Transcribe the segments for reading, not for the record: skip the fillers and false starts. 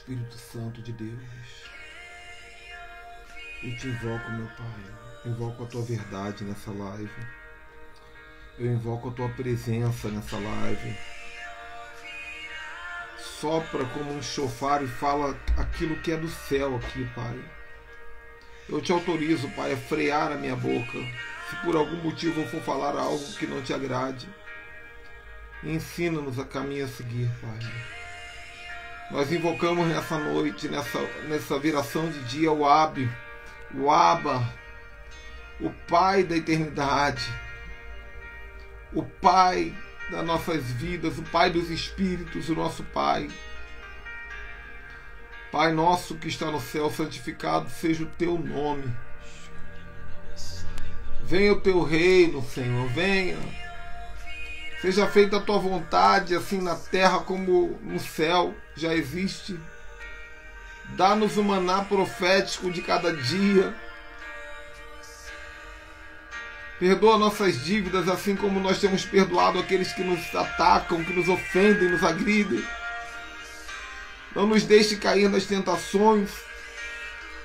Espírito Santo de Deus. Eu te invoco, meu Pai. Eu invoco a Tua verdade nessa live. Eu invoco a Tua presença nessa live. Sopra como um chofar e fala aquilo que é do céu aqui, Pai. Eu te autorizo, Pai, a frear a minha boca. Se por algum motivo eu for falar algo que não te agrade, ensina-nos a caminho a seguir, Pai. Nós invocamos nessa noite, nessa viração de dia, o Abba, o Pai da eternidade, o Pai das nossas vidas, o Pai dos Espíritos, o nosso Pai. Pai nosso que está no céu, santificado seja o Teu nome. Venha o Teu reino, Senhor, venha. Seja feita a Tua vontade, assim na terra como no céu já existe. Dá-nos o maná profético de cada dia. Perdoa nossas dívidas, assim como nós temos perdoado aqueles que nos atacam, que nos ofendem, nos agridem. Não nos deixe cair nas tentações.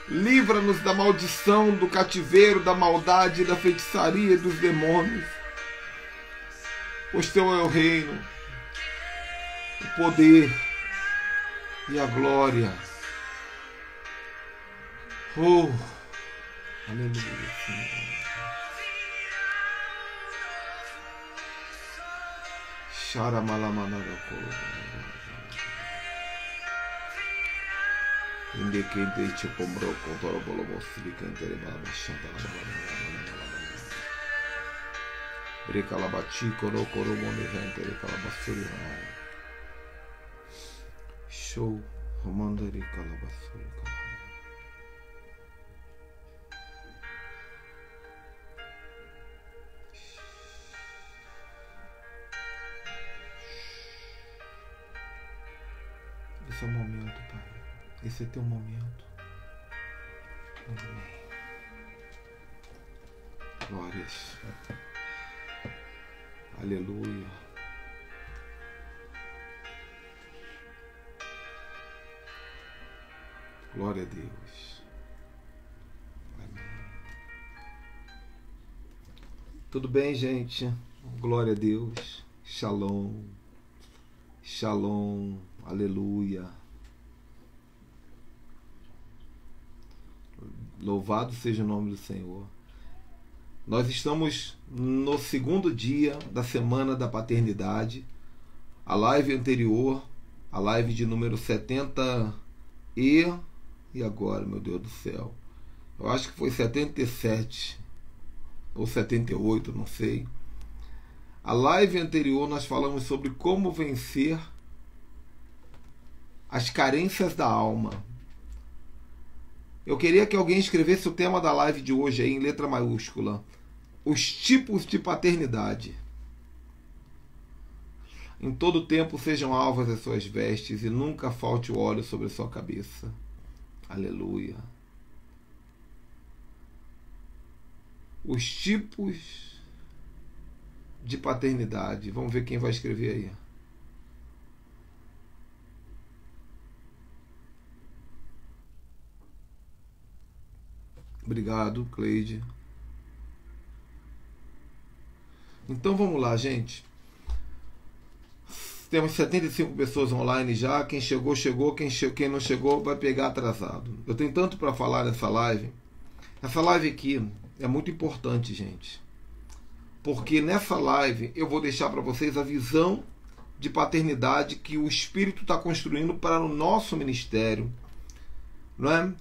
Livra-nos da maldição, do cativeiro, da maldade, da feitiçaria e dos demônios. Pois Teu é o reino, o poder e a glória. Oh, aleluia, Senhor. Indicante compro contoro bolo mostri cantere balabashanta Recalabachi coro coro monde cantere calabasuri show romandere calabasuri. Esse é o momento, Pai. Esse é Teu momento. Amém. Glórias. Aleluia. Glória a Deus. Amém. Tudo bem, gente? Glória a Deus. Shalom. Shalom. Aleluia. Louvado seja o nome do Senhor. Nós estamos no segundo dia da Semana da Paternidade. A live anterior, a live de número 70 e agora, meu Deus do céu, eu acho que foi 77 ou 78, não sei. A live anterior nós falamos sobre como vencer as carências da alma. Eu queria que alguém escrevesse o tema da live de hoje aí em letra maiúscula. Os tipos de paternidade. Em todo tempo sejam alvas as suas vestes e nunca falte o óleo sobre a sua cabeça. Aleluia. Os tipos de paternidade. Vamos ver quem vai escrever aí. Obrigado, Cleide. Então vamos lá, gente. Temos 75 pessoas online já. Quem chegou, chegou. Quem não chegou vai pegar atrasado. Eu tenho tanto para falar nessa live. Essa live aqui é muito importante, gente. Porque nessa live eu vou deixar para vocês a visão de paternidade que o Espírito está construindo para o nosso ministério. Não é?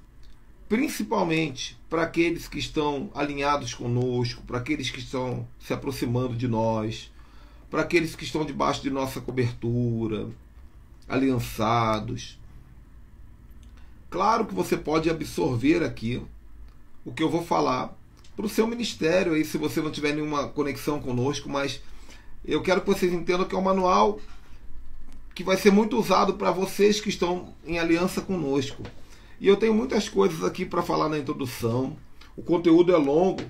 Principalmente para aqueles que estão alinhados conosco, para aqueles que estão se aproximando de nós, para aqueles que estão debaixo de nossa cobertura, aliançados. Claro que você pode absorver aqui o que eu vou falar para o seu ministério, aí, se você não tiver nenhuma conexão conosco, mas eu quero que vocês entendam que é um manual que vai ser muito usado para vocês que estão em aliança conosco. E eu tenho muitas coisas aqui para falar na introdução. O conteúdo é longo,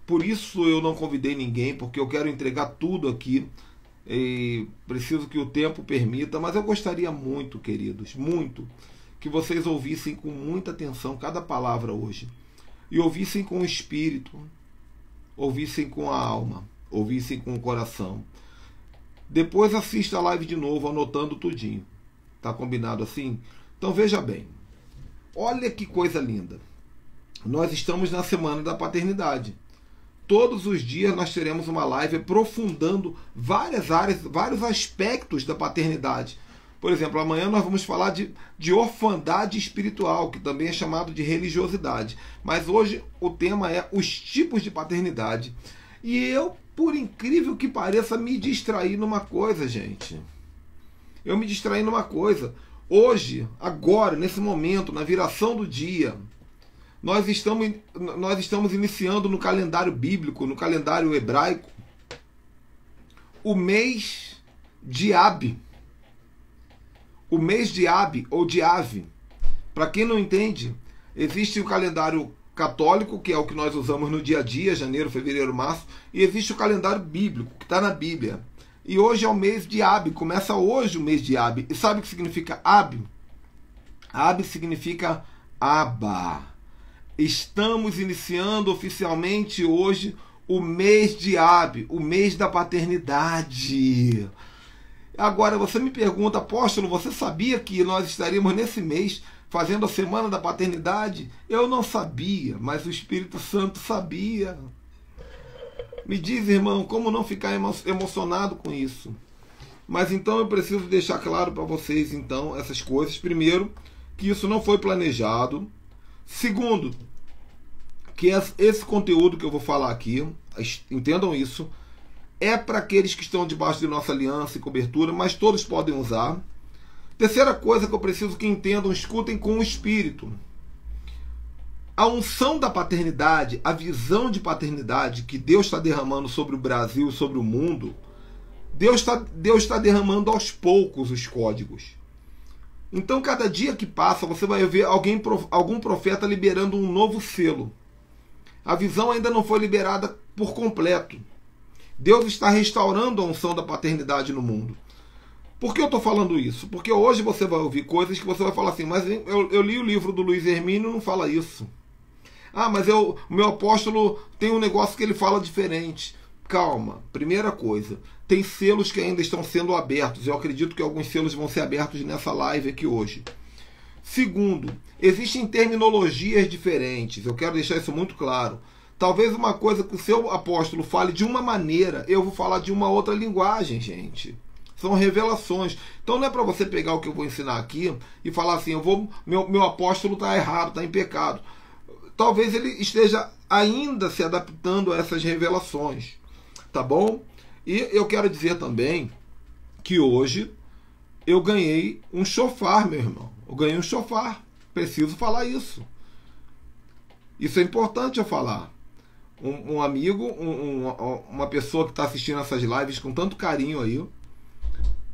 por isso eu não convidei ninguém, porque eu quero entregar tudo aqui. E preciso que o tempo permita, mas eu gostaria muito, queridos, muito, que vocês ouvissem com muita atenção cada palavra hoje. E ouvissem com o espírito, ouvissem com a alma, ouvissem com o coração. Depois assista a live de novo, anotando tudinho. Tá combinado assim? Então veja bem. Olha que coisa linda. Nós estamos na Semana da Paternidade. Todos os dias nós teremos uma live aprofundando várias áreas, vários aspectos da paternidade. Por exemplo, amanhã nós vamos falar de orfandade espiritual, que também é chamado de religiosidade. Mas hoje o tema é os tipos de paternidade. E eu, por incrível que pareça, me distraí numa coisa, gente. Eu me distraí numa coisa. Hoje, agora, nesse momento, na viração do dia, nós estamos iniciando no calendário bíblico, no calendário hebraico, o mês de Ab. O mês de Ab, ou de Ave. Para quem não entende, existe o calendário católico, que é o que nós usamos no dia a dia, janeiro, fevereiro, março, e existe o calendário bíblico, que está na Bíblia. E hoje é o mês de Ab, começa hoje o mês de Ab. E sabe o que significa Ab? Ab significa Abba. Estamos iniciando oficialmente hoje o mês de Ab, o mês da paternidade. Agora você me pergunta, apóstolo, você sabia que nós estaríamos nesse mês fazendo a Semana da Paternidade? Eu não sabia, mas o Espírito Santo sabia. Me diz, irmão, como não ficar emocionado com isso? Mas então eu preciso deixar claro para vocês, então, essas coisas. Primeiro, que isso não foi planejado. Segundo, que esse conteúdo que eu vou falar aqui, entendam isso, é para aqueles que estão debaixo de nossa aliança e cobertura, mas todos podem usar. Terceira coisa que eu preciso que entendam, escutem com o Espírito. A unção da paternidade, a visão de paternidade que Deus está derramando sobre o Brasil e sobre o mundo, Deus está derramando aos poucos os códigos. Então, cada dia que passa, você vai ver algum profeta liberando um novo selo. A visão ainda não foi liberada por completo. Deus está restaurando a unção da paternidade no mundo. Por que eu estou falando isso? Porque hoje você vai ouvir coisas que você vai falar assim, mas eu li o livro do Luiz Hermínio e não fala isso. Ah, mas o meu apóstolo tem um negócio que ele fala diferente. Calma, primeira coisa, tem selos que ainda estão sendo abertos. Eu acredito que alguns selos vão ser abertos nessa live aqui hoje. Segundo, existem terminologias diferentes. Eu quero deixar isso muito claro. Talvez uma coisa que o seu apóstolo fale de uma maneira, eu vou falar de uma outra linguagem, gente. São revelações. Então não é para você pegar o que eu vou ensinar aqui e falar assim, meu apóstolo está errado, está em pecado. Talvez ele esteja ainda se adaptando a essas revelações. Tá bom? E eu quero dizer também que hoje eu ganhei um chofar, meu irmão. Eu ganhei um chofar. Preciso falar isso. Isso é importante eu falar. Um amigo, uma pessoa que está assistindo essas lives com tanto carinho aí,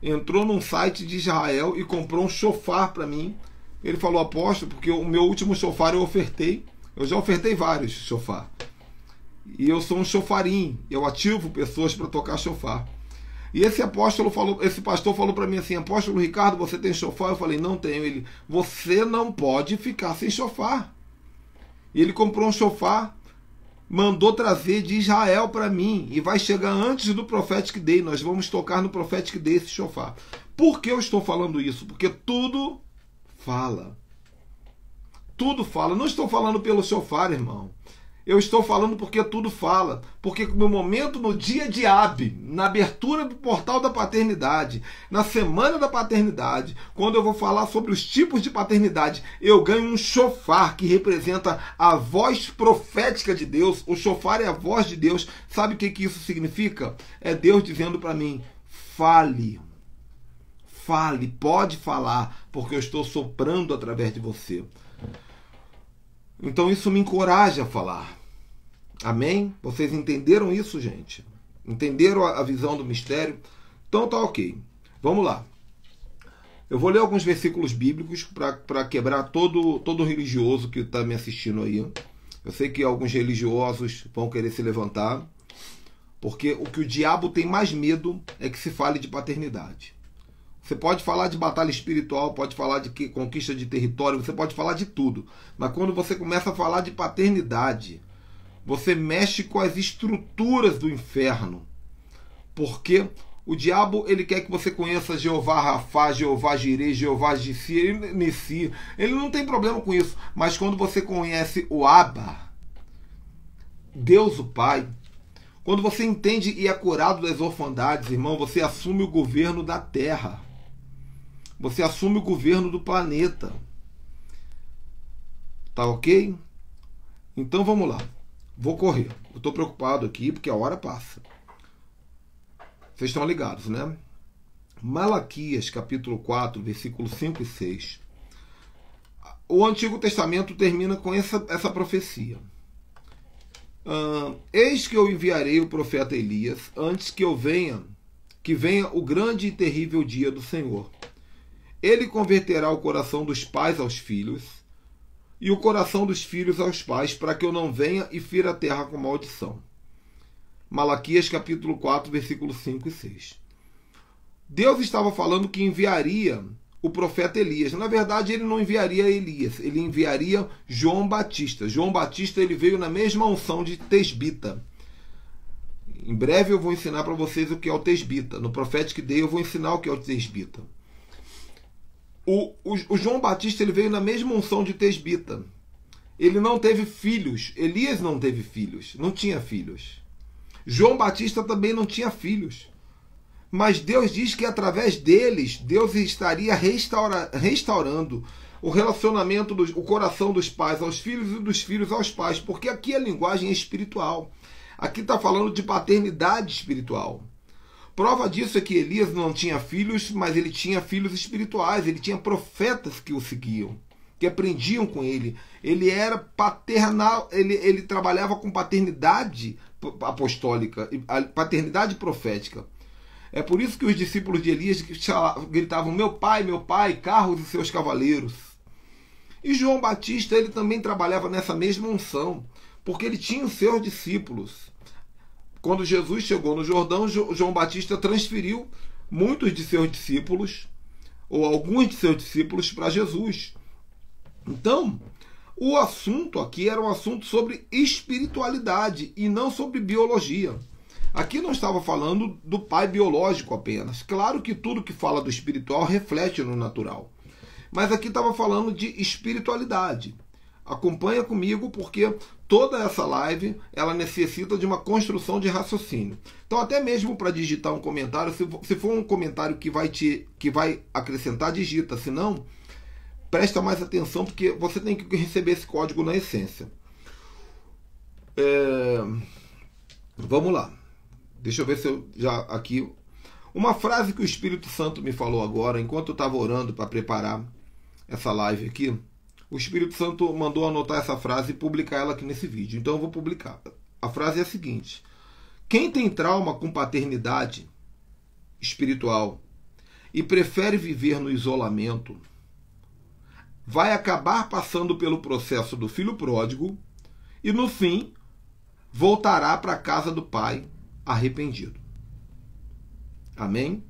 entrou num site de Israel e comprou um chofar para mim. Ele falou, apóstolo, porque o meu último chofar eu ofertei. Eu já ofertei vários chofar. E eu sou um chofarim. Eu ativo pessoas para tocar chofar. E esse pastor falou para mim assim, apóstolo Ricardo, você tem chofar? Eu falei, não tenho. Ele, você não pode ficar sem chofar. E ele comprou um chofar, mandou trazer de Israel para mim. E vai chegar antes do Prophetic Day. Nós vamos tocar no Prophetic Day esse chofar. Por que eu estou falando isso? Porque tudo fala. Tudo fala. Não estou falando pelo chofar, irmão. Eu estou falando porque tudo fala. Porque no momento, no dia de Ab, na abertura do portal da paternidade, na semana da paternidade, quando eu vou falar sobre os tipos de paternidade, eu ganho um chofar que representa a voz profética de Deus. O chofar é a voz de Deus. Sabe o que isso significa? É Deus dizendo para mim, fale. Fale, pode falar, porque eu estou soprando através de você. Então isso me encoraja a falar. Amém? Vocês entenderam isso, gente? Entenderam a visão do mistério? Então tá ok. Vamos lá. Eu vou ler alguns versículos bíblicos para quebrar todo religioso que está me assistindo aí. Eu sei que alguns religiosos vão querer se levantar, porque o que o diabo tem mais medo é que se fale de paternidade. Você pode falar de batalha espiritual, pode falar de conquista de território, você pode falar de tudo. Mas quando você começa a falar de paternidade, você mexe com as estruturas do inferno. Porque o diabo, ele quer que você conheça Jeová Rafá, Jeová Jireh, Jeová Nissi. Ele não tem problema com isso. Mas quando você conhece o Abba, Deus o Pai, quando você entende e é curado das orfandades, irmão, você assume o governo da terra. Você assume o governo do planeta. Tá ok? Então vamos lá. Vou correr. Eu estou preocupado aqui porque a hora passa. Vocês estão ligados, né? Malaquias, capítulo 4, versículos 5 e 6. O Antigo Testamento termina com essa profecia. Eis que eu enviarei o profeta Elias antes que venha o grande e terrível dia do Senhor. Ele converterá o coração dos pais aos filhos e o coração dos filhos aos pais, para que eu não venha e fira a terra com maldição. Malaquias capítulo 4, versículos 5 e 6. Deus estava falando que enviaria o profeta Elias. Na verdade, ele não enviaria Elias, ele enviaria João Batista. João Batista, ele veio na mesma unção de Tesbita. Em breve eu vou ensinar para vocês o que é o Tesbita. No Prophetic Day eu vou ensinar o que é o Tesbita. O João Batista, ele veio na mesma unção de Tesbita. Ele não teve filhos. Elias não teve filhos. Não tinha filhos. João Batista também não tinha filhos. Mas Deus diz que através deles, Deus estaria restaurando o relacionamento, o coração dos pais aos filhos e dos filhos aos pais. Porque aqui a linguagem é espiritual. Aqui está falando de paternidade espiritual. Prova disso é que Elias não tinha filhos, mas ele tinha filhos espirituais. Ele tinha profetas que o seguiam, que aprendiam com ele. Ele era paternal, ele trabalhava com paternidade apostólica, paternidade profética. É por isso que os discípulos de Elias gritavam: meu pai, carros e seus cavaleiros. E João Batista, ele também trabalhava nessa mesma unção, porque ele tinha os seus discípulos. Quando Jesus chegou no Jordão, João Batista transferiu muitos de seus discípulos, ou alguns de seus discípulos, para Jesus. Então, o assunto aqui era um assunto sobre espiritualidade e não sobre biologia. Aqui não estava falando do pai biológico apenas. Claro que tudo que fala do espiritual reflete no natural. Mas aqui estava falando de espiritualidade. Acompanha comigo, porque toda essa live ela necessita de uma construção de raciocínio. Então, até mesmo para digitar um comentário, se for um comentário que vai acrescentar, digita. Se não, presta mais atenção, porque você tem que receber esse código na essência. Vamos lá. Deixa eu ver se eu já aqui... Uma frase que o Espírito Santo me falou agora, enquanto eu estava orando para preparar essa live aqui. O Espírito Santo mandou anotar essa frase e publicar ela aqui nesse vídeo. Então eu vou publicar. A frase é a seguinte: quem tem trauma com paternidade espiritual e prefere viver no isolamento, vai acabar passando pelo processo do filho pródigo e, no fim, voltará para a casa do pai arrependido. Amém?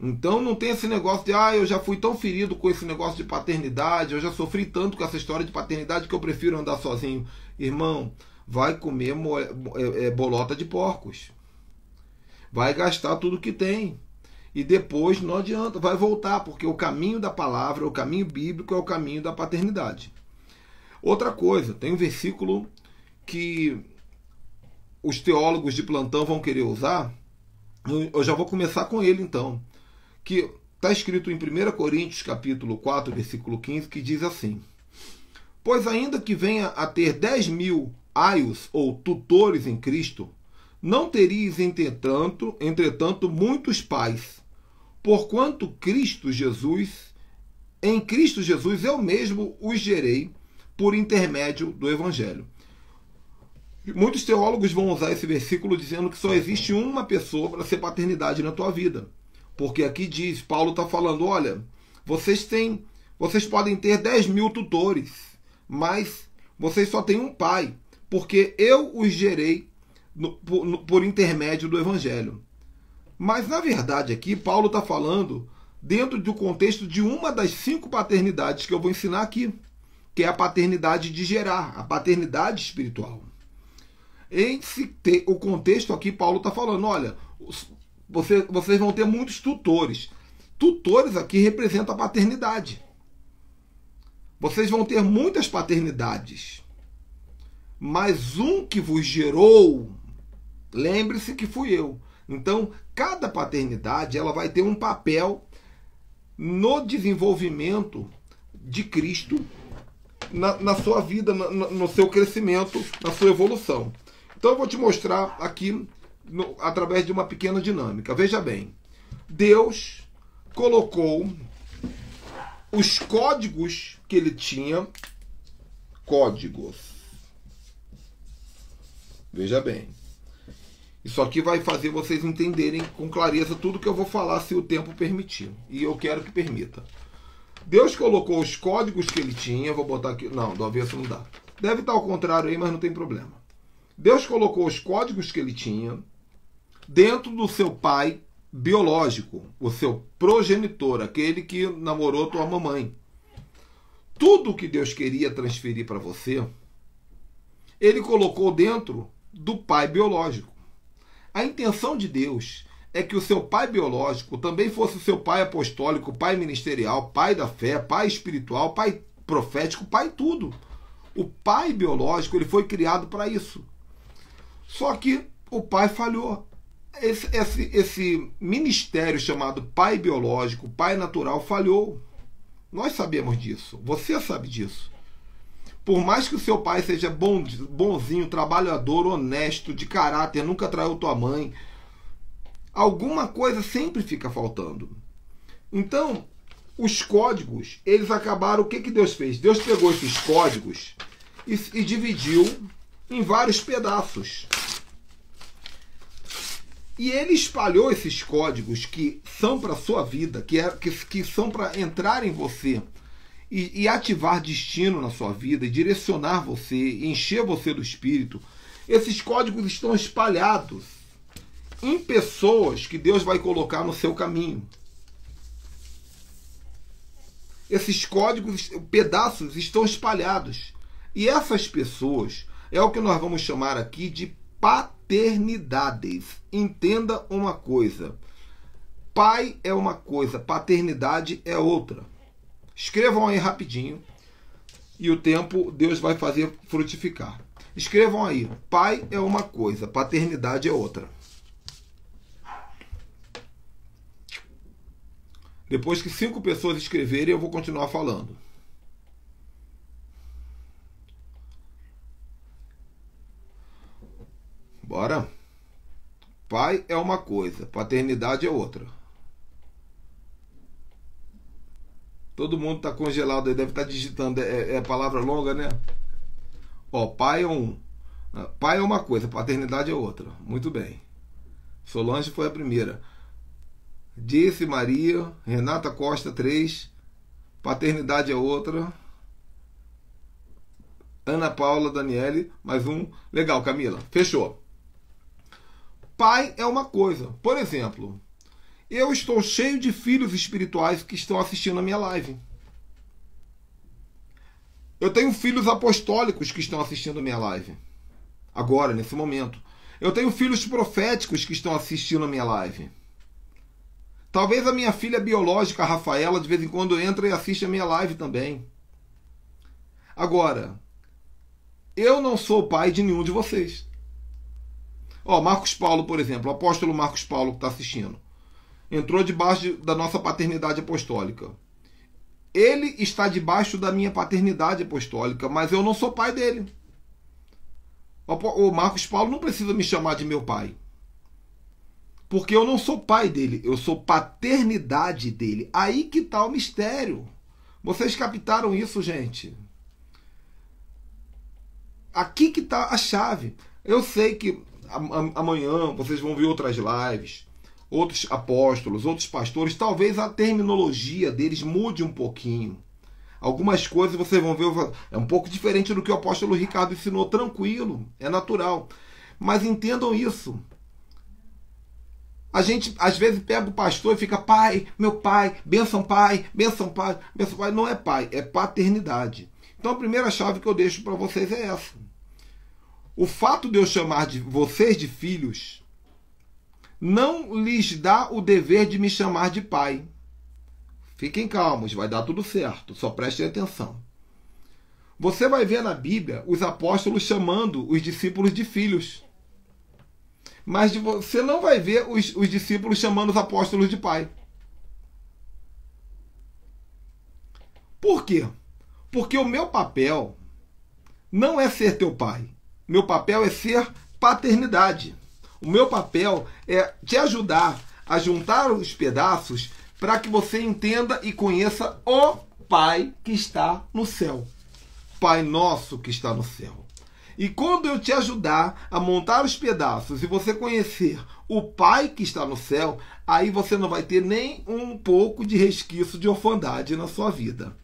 Então não tem esse negócio de eu já fui tão ferido com esse negócio de paternidade, eu já sofri tanto com essa história de paternidade que eu prefiro andar sozinho. Irmão, vai comer bolota de porcos. Vai gastar tudo que tem. E depois não adianta, vai voltar, porque o caminho da palavra, o caminho bíblico é o caminho da paternidade. Outra coisa, tem um versículo que os teólogos de plantão vão querer usar. Eu já vou começar com ele então. Que está escrito em 1 Coríntios capítulo 4, versículo 15, que diz assim: pois ainda que venha a ter 10.000 aios ou tutores em Cristo, não teríeis entretanto muitos pais, porquanto em Cristo Jesus eu mesmo os gerei por intermédio do Evangelho. Muitos teólogos vão usar esse versículo dizendo que só existe uma pessoa para ser paternidade na tua vida. Porque aqui diz, Paulo está falando, olha, vocês podem ter 10.000 tutores, mas vocês só têm um pai, porque eu os gerei por intermédio do Evangelho. Mas, na verdade, aqui, Paulo está falando dentro do contexto de uma das 5 paternidades que eu vou ensinar aqui, que é a paternidade de gerar, a paternidade espiritual. O contexto aqui, Paulo está falando, olha, vocês vão ter muitos tutores. Tutores aqui representam a paternidade. Vocês vão ter muitas paternidades. Mas um que vos gerou, lembre-se que fui eu. Então, cada paternidade ela vai ter um papel no desenvolvimento de Cristo na sua vida, no seu crescimento, na sua evolução. Então eu vou te mostrar aqui através de uma pequena dinâmica. Veja bem, Deus colocou os códigos que ele tinha, códigos. Veja bem, isso aqui vai fazer vocês entenderem com clareza tudo que eu vou falar, se o tempo permitir. E eu quero que permita. Deus colocou os códigos que ele tinha, vou botar aqui, não, do avesso não dá. Deve estar ao contrário aí, mas não tem problema. Deus colocou os códigos que ele tinha dentro do seu pai biológico, o seu progenitor, aquele que namorou tua mamãe. Tudo que Deus queria transferir para você, ele colocou dentro do pai biológico. A intenção de Deus é que o seu pai biológico também fosse o seu pai apostólico, pai ministerial, pai da fé, pai espiritual, pai profético, pai tudo. O pai biológico ele foi criado para isso. Só que o pai falhou. Esse ministério chamado pai biológico, pai natural, falhou. Nós sabemos disso. Você sabe disso. Por mais que o seu pai seja bonzinho, trabalhador, honesto, de caráter, nunca traiu tua mãe, alguma coisa sempre fica faltando. Então, os códigos, eles acabaram... O que Deus fez? Deus pegou esses códigos e dividiu em vários pedaços. E ele espalhou esses códigos que são para a sua vida, que são para entrar em você e ativar destino na sua vida, e direcionar você, e encher você do Espírito. Esses códigos estão espalhados em pessoas que Deus vai colocar no seu caminho. Esses códigos, pedaços, estão espalhados. E essas pessoas é o que nós vamos chamar aqui de paternidades. Entenda uma coisa. Pai é uma coisa, paternidade é outra. Escrevam aí rapidinho. E o tempo Deus vai fazer frutificar. Escrevam aí. Pai é uma coisa, paternidade é outra. Depois que 5 pessoas escreverem, eu vou continuar falando. Bora? Pai é uma coisa, paternidade é outra. Todo mundo está congelado aí, deve estar digitando. É palavra longa, né? Ó, pai é uma coisa, paternidade é outra. Muito bem. Solange foi a primeira. Disse Maria, Renata Costa 3, paternidade é outra. Ana Paula, Daniele, mais um. Legal, Camila. Fechou. Pai é uma coisa. Por exemplo, eu estou cheio de filhos espirituais que estão assistindo a minha live. Eu tenho filhos apostólicos que estão assistindo a minha live. Agora, nesse momento. Eu tenho filhos proféticos que estão assistindo a minha live. Talvez a minha filha biológica, a Rafaela, de vez em quando entra e assiste a minha live também. Agora, eu não sou pai de nenhum de vocês. Ó, Marcos Paulo, por exemplo, o apóstolo Marcos Paulo que está assistindo. Entrou debaixo da nossa paternidade apostólica. Ele está debaixo da minha paternidade apostólica, mas eu não sou pai dele. O Marcos Paulo não precisa me chamar de meu pai. Porque eu não sou pai dele, eu sou paternidade dele. Aí que está o mistério. Vocês captaram isso, gente? Aqui que está a chave. Eu sei que amanhã vocês vão ver outras lives, outros apóstolos, outros pastores. Talvez a terminologia deles mude um pouquinho. Algumas coisas vocês vão ver, é um pouco diferente do que o apóstolo Ricardo ensinou. Tranquilo, é natural. Mas entendam isso. A gente às vezes pega o pastor e fica, pai, meu pai, bênção pai, bênção pai, bênção pai. Não é pai, é paternidade. Então a primeira chave que eu deixo para vocês é essa. O fato de eu chamar de vocês de filhos não lhes dá o dever de me chamar de pai. Fiquem calmos, vai dar tudo certo, só prestem atenção. Você vai ver na Bíblia os apóstolos chamando os discípulos de filhos. Mas você não vai ver os discípulos chamando os apóstolos de pai. Por quê? Porque o meu papel não é ser teu pai. Meu papel é ser paternidade. O meu papel é te ajudar a juntar os pedaços para que você entenda e conheça o Pai que está no céu. Pai nosso que está no céu. E quando eu te ajudar a montar os pedaços e você conhecer o Pai que está no céu, aí você não vai ter nem um pouco de resquício de orfandade na sua vida.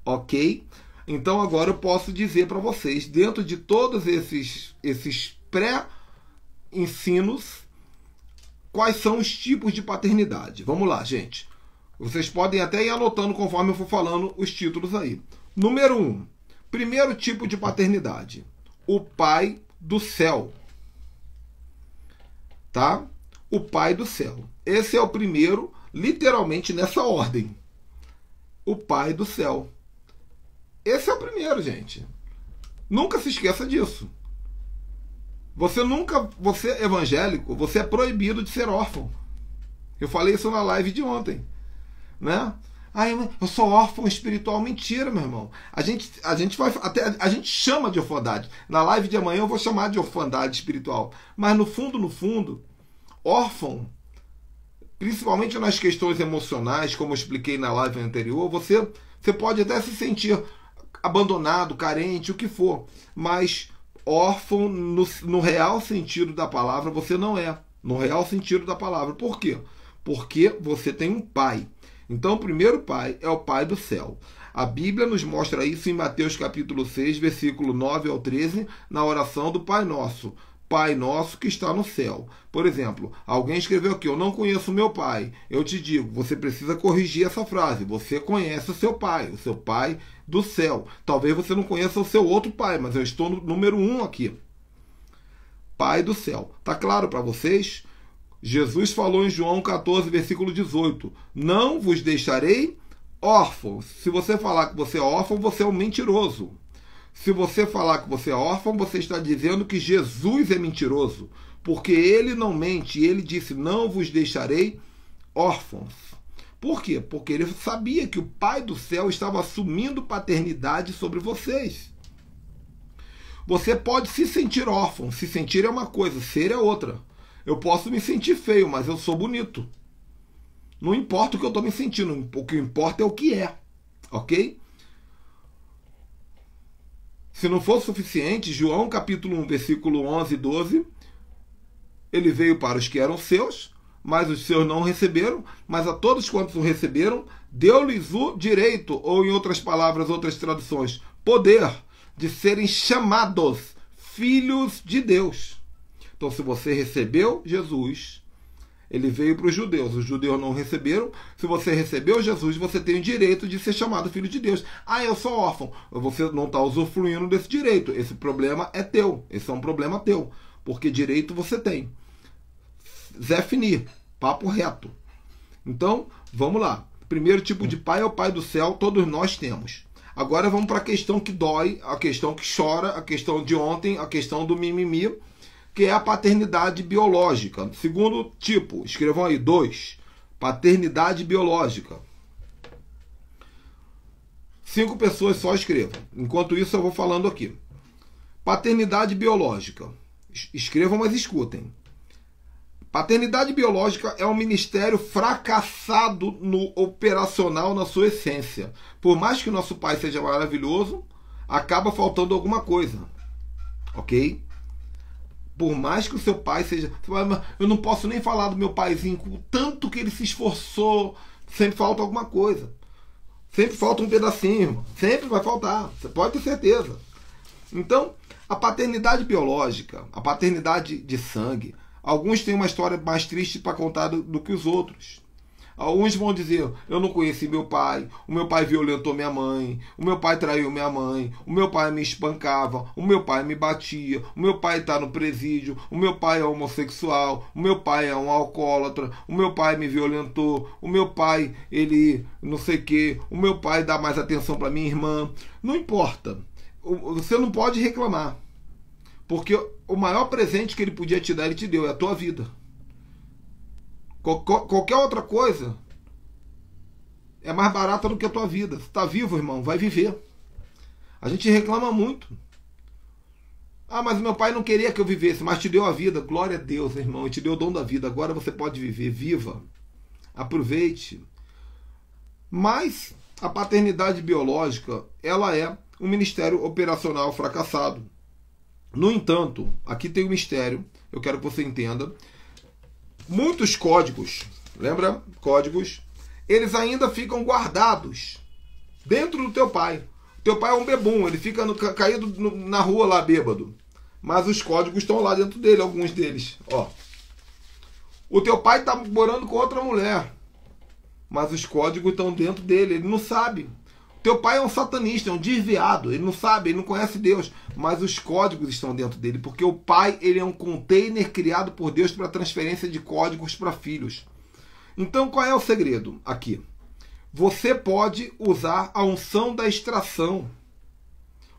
Ok? Então agora eu posso dizer para vocês, dentro de todos esses pré-ensinos, quais são os tipos de paternidade. Vamos lá, gente. Vocês podem até ir anotando conforme eu for falando os títulos aí. Número 1. Primeiro tipo de paternidade. O Pai do céu. Tá? O Pai do céu. Esse é o primeiro, literalmente nessa ordem. O Pai do céu. Esse é o primeiro, gente. Nunca se esqueça disso. Você é evangélico, você é proibido de ser órfão. Eu falei isso na live de ontem, né? Eu sou órfão espiritual. Mentira, meu irmão. A gente chama de orfandade. Na live de amanhã eu vou chamar de orfandade espiritual. Mas no fundo, órfão, principalmente nas questões emocionais, como eu expliquei na live anterior, você pode até se sentir abandonado, carente, o que for, mas órfão no real sentido da palavra você não é. No real sentido da palavra. Por quê? Porque você tem um pai. Então o primeiro pai é o Pai do céu. A Bíblia nos mostra isso em Mateus capítulo 6, versículo 9 ao 13, na oração do Pai Nosso. Pai nosso que está no céu. Por exemplo, alguém escreveu aqui, eu não conheço meu pai. Eu te digo, você precisa corrigir essa frase. Você conhece o seu pai do céu. Talvez você não conheça o seu outro pai, mas eu estou no número 1 aqui. Pai do céu. Tá claro para vocês? Jesus falou em João 14, versículo 18. Não vos deixarei órfãos. Se você falar que você é órfão, você é um mentiroso. Se você falar que você é órfão, você está dizendo que Jesus é mentiroso, porque ele não mente. Ele disse, não vos deixarei órfãos. Por quê? Porque ele sabia que o Pai do céu estava assumindo paternidade sobre vocês. Você pode se sentir órfão. Se sentir é uma coisa, ser é outra. Eu posso me sentir feio, mas eu sou bonito. Não importa o que eu estou me sentindo, o que importa é o que é. Ok? Se não for suficiente, João capítulo 1, versículo 11 e 12, ele veio para os que eram seus, mas os seus não receberam, mas a todos quantos o receberam, deu-lhes o direito, ou em outras palavras, outras traduções, poder de serem chamados filhos de Deus. Então, se você recebeu Jesus, ele veio para os judeus não receberam. Se você recebeu Jesus, você tem o direito de ser chamado filho de Deus. Eu sou órfão. Você não está usufruindo desse direito. Esse problema é teu. Esse é um problema teu. Porque direito você tem. Zé Fini, papo reto. Então, vamos lá. Primeiro tipo de pai é o Pai do céu, todos nós temos. Agora vamos para a questão que dói, a questão que chora, a questão de ontem, a questão do mimimi, que é a paternidade biológica. Segundo tipo, escrevam aí, 2. Paternidade biológica. 5 pessoas só escrevam. Enquanto isso eu vou falando aqui. Paternidade biológica. Escrevam, mas escutem. Paternidade biológica é um ministério fracassado no operacional na sua essência. Por mais que o nosso pai seja maravilhoso, acaba faltando alguma coisa. Ok? Por mais que o seu pai seja... Eu não posso nem falar do meu paizinho, com o tanto que ele se esforçou. Sempre falta alguma coisa. Sempre falta um pedacinho. Sempre vai faltar. Você pode ter certeza. Então, a paternidade biológica, a paternidade de sangue, Alguns têm uma história mais triste para contar do que os outros. Alguns vão dizer, eu não conheci meu pai, o meu pai violentou minha mãe, o meu pai traiu minha mãe, o meu pai me espancava, o meu pai me batia, o meu pai está no presídio, o meu pai é homossexual, o meu pai é um alcoólatra, o meu pai me violentou, o meu pai, ele não sei o que, o meu pai dá mais atenção para minha irmã. Não importa, você não pode reclamar, porque o maior presente que ele podia te dar, ele te deu, é a tua vida. Qualquer outra coisa é mais barata do que a tua vida. Você está vivo, irmão, vai viver. A gente reclama muito. Ah, mas meu pai não queria que eu vivesse, mas te deu a vida. Glória a Deus, irmão, ele te deu o dom da vida. Agora você pode viver. Viva. Aproveite. Mas a paternidade biológica, ela é um ministério operacional fracassado. No entanto, aqui tem um mistério, eu quero que você entenda. Muitos códigos, lembra? Códigos, eles ainda ficam guardados dentro do teu pai. O teu pai é um bebum, ele fica caído na rua lá, bêbado. Mas os códigos estão lá dentro dele, alguns deles. Ó. O teu pai está morando com outra mulher, mas os códigos estão dentro dele, ele não sabe. Teu pai é um satanista, é um desviado, ele não sabe, ele não conhece Deus, mas os códigos estão dentro dele, porque o pai, ele é um container criado por Deus para transferência de códigos para filhos. Então, qual é o segredo aqui? Você pode usar a unção da extração.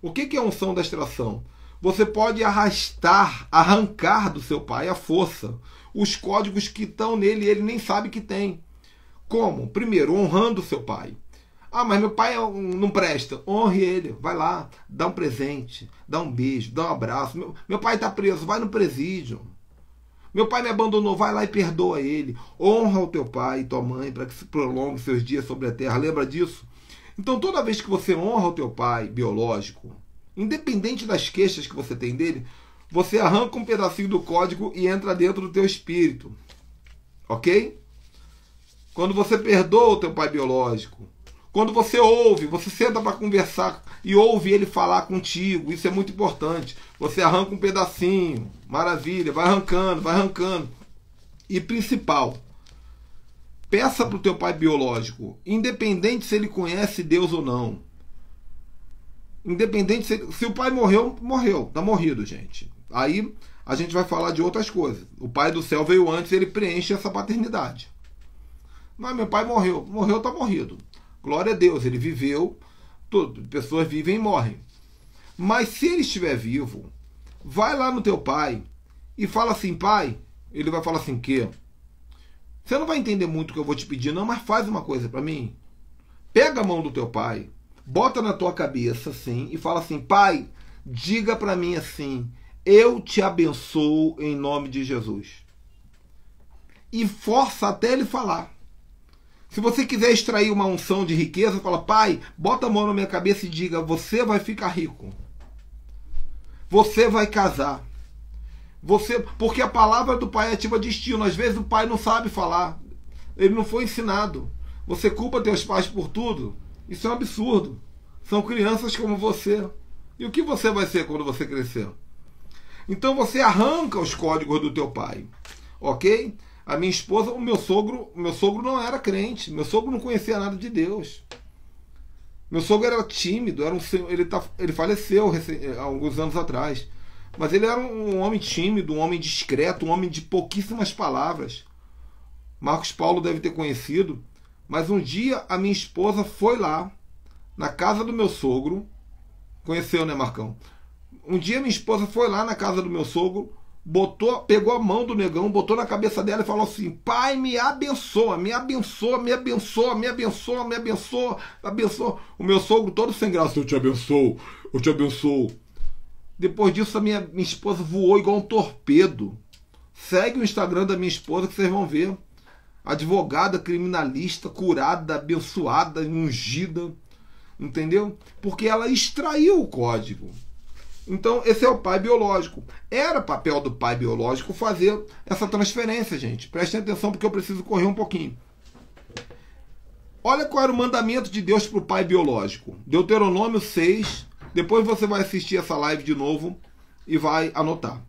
O que é a unção da extração? Você pode arrancar do seu pai à força os códigos que estão nele e ele nem sabe que tem. Como? Primeiro, honrando o seu pai. Ah, mas meu pai não presta. Honre ele. Vai lá, dá um presente, dá um beijo, dá um abraço. Meu pai está preso, vai no presídio. Meu pai me abandonou, vai lá e perdoa ele. Honra o teu pai e tua mãe para que se prolongue seus dias sobre a terra. Lembra disso? Então, toda vez que você honra o teu pai biológico, independente das queixas que você tem dele, você arranca um pedacinho do código e entra dentro do teu espírito. Ok? Quando você perdoa o teu pai biológico, quando você ouve, você senta para conversar e ouve ele falar contigo, isso é muito importante. Você arranca um pedacinho, maravilha, vai arrancando, vai arrancando. E principal, peça para o teu pai biológico, independente se ele conhece Deus ou não. Independente se o pai morreu, morreu, tá morrido, gente. Aí a gente vai falar de outras coisas. O pai do céu veio antes, ele preenche essa paternidade. Mas meu pai morreu, morreu, tá morrido. Glória a Deus, ele viveu, pessoas vivem e morrem. Mas se ele estiver vivo, vai lá no teu pai e fala assim, pai, ele vai falar assim, o quê? Você não vai entender muito o que eu vou te pedir, não, mas faz uma coisa para mim. Pega a mão do teu pai, bota na tua cabeça assim e fala assim, pai, diga para mim assim, eu te abençoo em nome de Jesus. E força até ele falar. Se você quiser extrair uma unção de riqueza, fala, pai, bota a mão na minha cabeça e diga, você vai ficar rico. Você vai casar. Porque a palavra do pai ativa destino. Às vezes o pai não sabe falar. Ele não foi ensinado. Você culpa teus pais por tudo. Isso é um absurdo. São crianças como você. E o que você vai ser quando você crescer? Então você arranca os códigos do teu pai. Ok? A minha esposa, o meu sogro não era crente. Meu sogro não conhecia nada de Deus. Meu sogro era tímido, ele faleceu há alguns anos atrás. Mas ele era um homem tímido, um homem discreto, um homem de pouquíssimas palavras. Marcos Paulo deve ter conhecido. Mas um dia a minha esposa foi lá, na casa do meu sogro. Conheceu, né, Marcão? Um dia minha esposa foi lá na casa do meu sogro, pegou a mão do negão, botou na cabeça dela e falou assim, pai, me abençoa, me abençoa, me abençoa, me abençoa, me abençoa, me abençoa. O meu sogro todo sem graça, eu te abençoo, eu te abençoo. Depois disso a minha esposa voou igual um torpedo. Segue o Instagram da minha esposa que vocês vão ver. Advogada, criminalista, curada, abençoada, ungida. Entendeu? Porque ela extraiu o código. Então, esse é o pai biológico. Era papel do pai biológico fazer essa transferência, gente. Prestem atenção porque eu preciso correr um pouquinho. Olha qual era o mandamento de Deus para o pai biológico. Deuteronômio 6. Depois você vai assistir essa live de novo e vai anotar.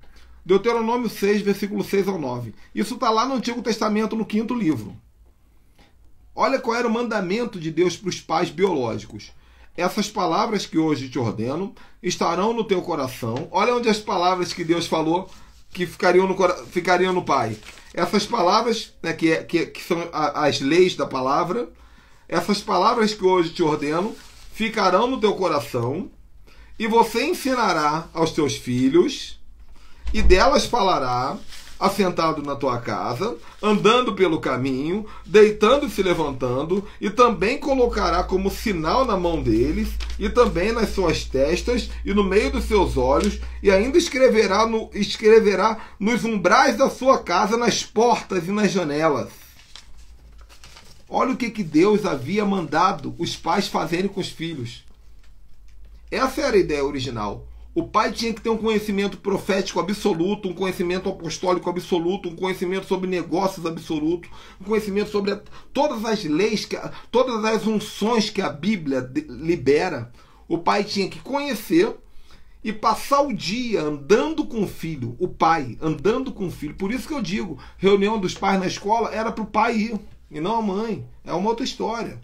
Deuteronômio 6, versículo 6 ao 9. Isso está lá no Antigo Testamento, no 5º livro. Olha qual era o mandamento de Deus para os pais biológicos. Essas palavras que hoje te ordeno estarão no teu coração. Olha onde as palavras que Deus falou que ficariam no pai. Essas palavras, né, que são as leis da palavra, essas palavras que hoje te ordeno ficarão no teu coração, e você ensinará aos teus filhos, e delas falará, assentado na tua casa, andando pelo caminho, deitando e se levantando, e também colocará como sinal na mão deles, e também nas suas testas, e no meio dos seus olhos, e ainda escreverá nos umbrais da sua casa, nas portas e nas janelas. Olha o que Deus havia mandado os pais fazerem com os filhos. Essa era a ideia original. O pai tinha que ter um conhecimento profético absoluto, um conhecimento apostólico absoluto, um conhecimento sobre negócios absoluto, um conhecimento sobre todas as leis, todas as unções que a Bíblia libera. O pai tinha que conhecer e passar o dia andando com o filho. O pai andando com o filho. Por isso que eu digo, reunião dos pais na escola era para o pai ir, e não a mãe. É uma outra história.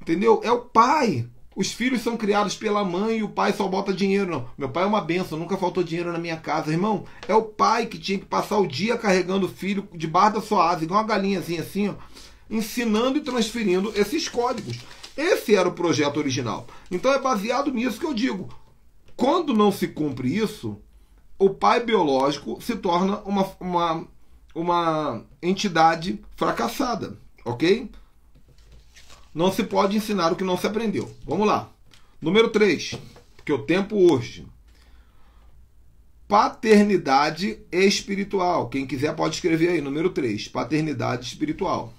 Entendeu? É o pai. Os filhos são criados pela mãe e o pai só bota dinheiro. Não. Meu pai é uma bênção, nunca faltou dinheiro na minha casa. Irmão, é o pai que tinha que passar o dia carregando o filho debaixo da sua asa, igual uma galinhazinha assim, ó, ensinando e transferindo esses códigos. Esse era o projeto original. Então é baseado nisso que eu digo. Quando não se cumpre isso, o pai biológico se torna uma entidade fracassada, ok? Não se pode ensinar o que não se aprendeu. Vamos lá. Número 3, porque o tempo urge. Paternidade espiritual. Quem quiser pode escrever aí. Número 3, paternidade espiritual.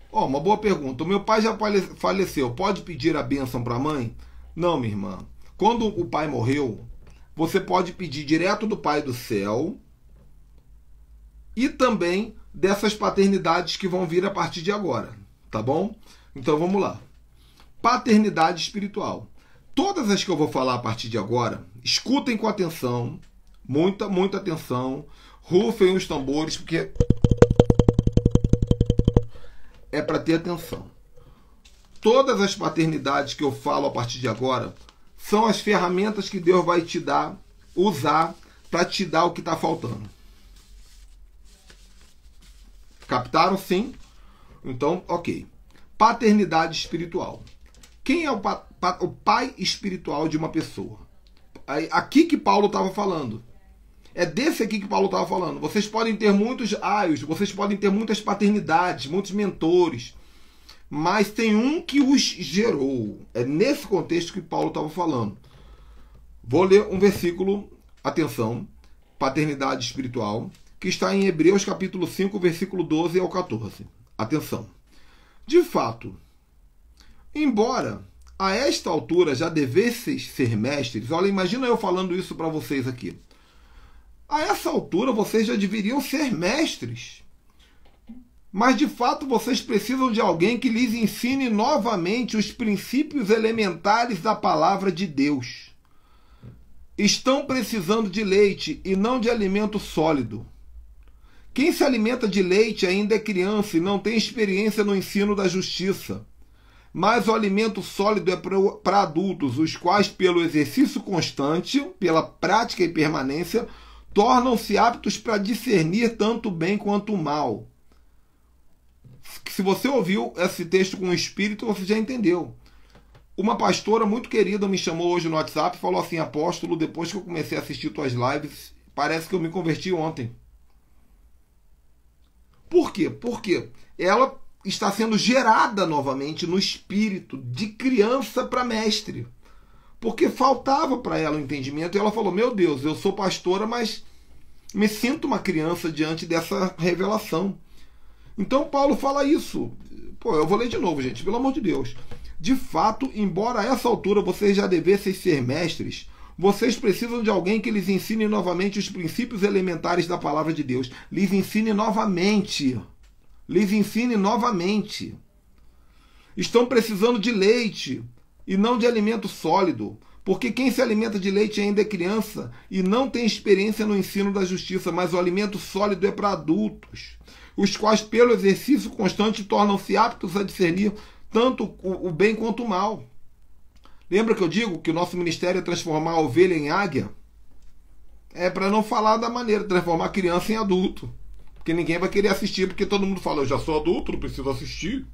Ó, uma boa pergunta. O meu pai já faleceu. Pode pedir a bênção para a mãe? Não, minha irmã. Quando o pai morreu, você pode pedir direto do Pai do céu e também dessas paternidades que vão vir a partir de agora, tá bom? Então vamos lá. Paternidade espiritual. Todas as que eu vou falar a partir de agora, escutem com atenção, muita atenção, rufem os tambores, porque é para ter atenção. Todas as paternidades que eu falo a partir de agora são as ferramentas que Deus vai te usar para te dar o que está faltando. Captaram? Sim? Então, ok. Paternidade espiritual. Quem é o pai espiritual de uma pessoa? Aqui que Paulo estava falando. É desse aqui que Paulo estava falando. Vocês podem ter muitos aios, vocês podem ter muitas paternidades, muitos mentores, mas tem um que os gerou. É nesse contexto que Paulo estava falando. Vou ler um versículo, atenção, paternidade espiritual, que está em Hebreus capítulo 5, versículo 12 ao 14. Atenção. De fato, embora a esta altura já devesseis ser mestres, olha, imagina eu falando isso para vocês aqui. A essa altura vocês já deveriam ser mestres. Mas de fato vocês precisam de alguém que lhes ensine novamente os princípios elementares da palavra de Deus. Estão precisando de leite e não de alimento sólido. Quem se alimenta de leite ainda é criança e não tem experiência no ensino da justiça. Mas o alimento sólido é para adultos, os quais, pelo exercício constante, pela prática e permanência, tornam-se aptos para discernir tanto o bem quanto o mal. Se você ouviu esse texto com o Espírito, você já entendeu. Uma pastora muito querida me chamou hoje no WhatsApp e falou assim: apóstolo, depois que eu comecei a assistir tuas lives, parece que eu me converti ontem. Por quê? Porque ela está sendo gerada novamente no espírito, de criança para mestre. Porque faltava para ela o entendimento e ela falou: meu Deus, eu sou pastora, mas me sinto uma criança diante dessa revelação. Então Paulo fala isso. Pô, eu vou ler de novo, gente, pelo amor de Deus. De fato, embora a essa altura vocês já devessem ser mestres, vocês precisam de alguém que lhes ensine novamente os princípios elementares da palavra de Deus. Lhes ensine novamente. Lhes ensine novamente. Estão precisando de leite e não de alimento sólido, porque quem se alimenta de leite ainda é criança e não tem experiência no ensino da justiça, mas o alimento sólido é para adultos, os quais pelo exercício constante tornam-se aptos a discernir tanto o bem quanto o mal. Lembra que eu digo que o nosso ministério é transformar a ovelha em águia? É para não falar da maneira, transformar a criança em adulto. Porque ninguém vai querer assistir, porque todo mundo fala, eu já sou adulto, não preciso assistir.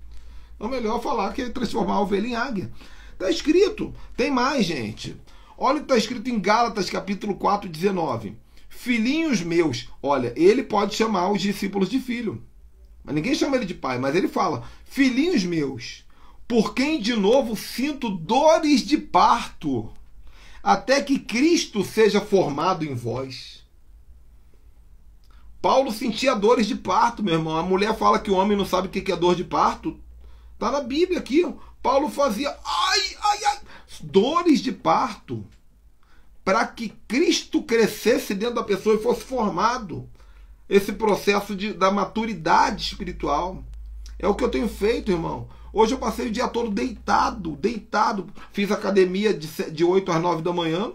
Então melhor falar que é transformar a ovelha em águia. Está escrito, tem mais, gente. Olha o que está escrito em Gálatas, capítulo 4, 19. Filhinhos meus, olha, ele pode chamar os discípulos de filho. Mas ninguém chama ele de pai, mas ele fala, filhinhos meus, por quem de novo sinto dores de parto, até que Cristo seja formado em vós. Paulo sentia dores de parto, meu irmão. A mulher fala que o homem não sabe o que é dor de parto. Está na Bíblia aqui. Paulo fazia dores de parto para que Cristo crescesse dentro da pessoa e fosse formado. Esse processo da maturidade espiritual. É o que eu tenho feito, irmão. Hoje eu passei o dia todo deitado. Fiz academia de 8 às 9 da manhã.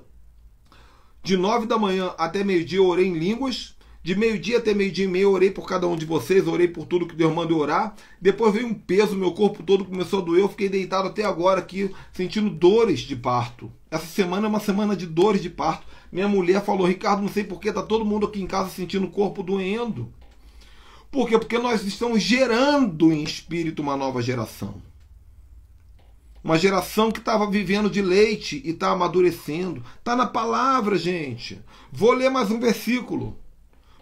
De 9 da manhã até meio-dia eu orei em línguas. De meio-dia até meio-dia e meio eu orei por cada um de vocês. Orei por tudo que Deus manda eu orar. Depois veio um peso, meu corpo todo começou a doer. Eu fiquei deitado até agora aqui, sentindo dores de parto. Essa semana é uma semana de dores de parto. Minha mulher falou, Ricardo, não sei porquê, tá todo mundo aqui em casa sentindo o corpo doendo. Por quê? Porque nós estamos gerando em espírito uma nova geração. Uma geração que estava vivendo de leite e está amadurecendo. Está na palavra, gente. Vou ler mais um versículo.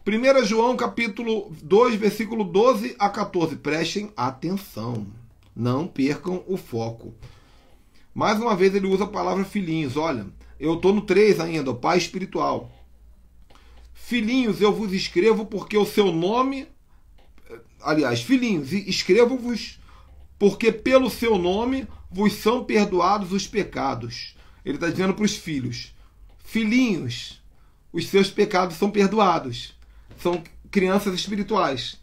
1 João capítulo 2, versículo 12 a 14. Prestem atenção. Não percam o foco. Mais uma vez ele usa a palavra filhinhos. Olha, eu estou no 3 ainda, o pai espiritual. Filhinhos, eu vos escrevo porque o seu nome... Aliás, filhinhos, escrevo-vos porque pelo seu nome vos são perdoados os pecados. Ele está dizendo para os filhos. Filhinhos, os seus pecados são perdoados. São crianças espirituais.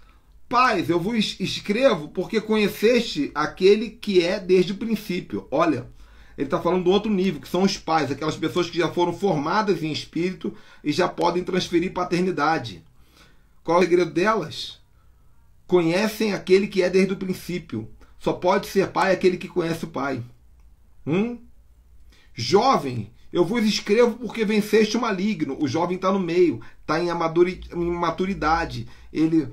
Pais, eu vos escrevo porque conheceste aquele que é desde o princípio. Olha, ele está falando do outro nível, que são os pais, aquelas pessoas que já foram formadas em espírito e já podem transferir paternidade. Qual é o segredo delas? Conhecem aquele que é desde o princípio. Só pode ser pai aquele que conhece o pai. Jovem, eu vos escrevo porque venceste o maligno. O jovem está no meio, está em maturidade. Ele